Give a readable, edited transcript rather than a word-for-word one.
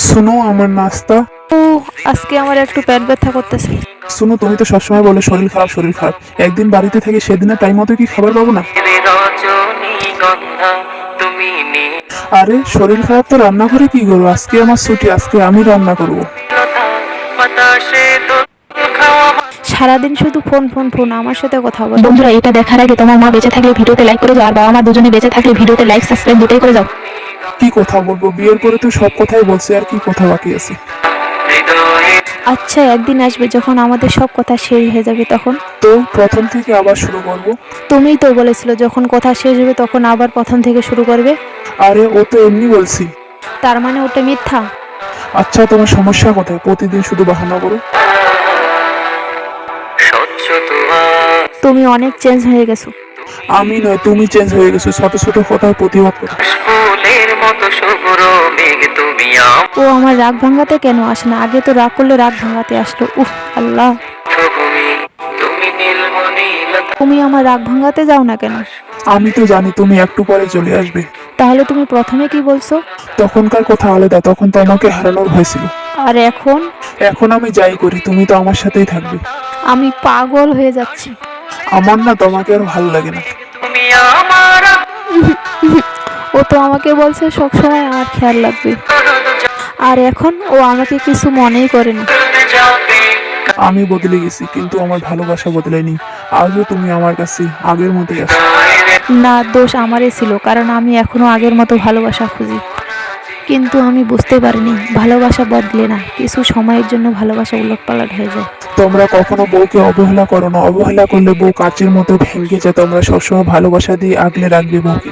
শুনো আমার নাস্তা। ও, আজকে আমার একটু পেট ব্যথা করতেছে। শুনো, তুমি তো সবসময় বলে শরীর খারাপ শরীর খারাপ। একদিন বাড়িতে থেকে সেদিনের টাইম মতো কি খাবার পাবো না? আরে শরীর খারাপ তো রান্না করে কি করবো? আজকে আমার ছুটি, আজকে আমি রান্না করব। সারাদিন শুধু ফোন ফোন ফোন, আমার সাথে কথা বলো। বন্ধুরা, এটা দেখার আগে তোমার মা বেঁচে থাকলে ভিডিওতে লাইক করে যাও, আর বাবা মা দুজনে বেঁচে থাকলে ভিডিওতে লাইক সাবস্ক্রাইব দুটোই করে যাও। কি কথা বলবো? বিয়ের পরে তো সব কথাই বলছি, আর কি কথা বাকি আছে? আচ্ছা, একদিন আসবে যখন আমাদের সব কথা শেষ হয়ে যাবে, তখন? তো প্রথম থেকে আবার শুরু করব? তুমিই তো বলেছিলে যখন কথা শেষ হবে তখন আবার প্রথম থেকে শুরু করবে। আরে ও তো এমনি বলছি। তার মানে ওটা মিথ্যা? আচ্ছা, তোমার সমস্যা কোথায়? প্রতিদিন শুধু বাহানা করো। তুমি অনেক চেঞ্জ হয়ে গেছো। আমি নয়, তুমি চেঞ্জ হয়ে গেছো। ছোট ছোট কথার প্রতিবাদ করো। ও আমার রাগ ভাঙাতে কেন আসে না? আগে তো রাগ করলে রাগ ভাঙাতে আসলো। উফ আল্লাহ, তুমি আমার রাগ ভাঙাতে যাও না কেন? আমি তো জানি তুমি একটু পরে চলে আসবে। তাহলে তুমি প্রথমে কি বলছো? তখনকার কথা আলাদা, তখন তো আমাকে হারানোর ভয় ছিল। আর এখন? এখন আমি যাই করি তুমি তো আমার সাথেই থাকবে। আমি পাগল হয়ে যাচ্ছি। আমার না তোমাকে আর ভালো লাগে না। ও তো আমাকে বলছে সবসময় আমার খেয়াল রাখবে, আর এখন ও আমাকে কিছু মনেই করেনি। আমি বদলে গেছি, কিন্তু আমার ভালোবাসা বদলায়নি। আজও তুমি আমার কাছে আগের মতোই আছো। না, দোষ আমারই ছিল, কারণ আমি এখনো আগের মতো ভালোবাসা খুঁজি। কিন্তু আমি বুঝতে পারিনি ভালোবাসা বদলে না, কিছু সময়ের জন্য ভালোবাসা উলটপালট হয়ে যায়। তোমরা কখনো বউকে অবহেলা করো না। অবহেলা করলে বউ কাচের মতো ভেঙে যায়। তোমরা সবসময় ভালোবাসা দিয়ে আগলে রাখবে বউকে।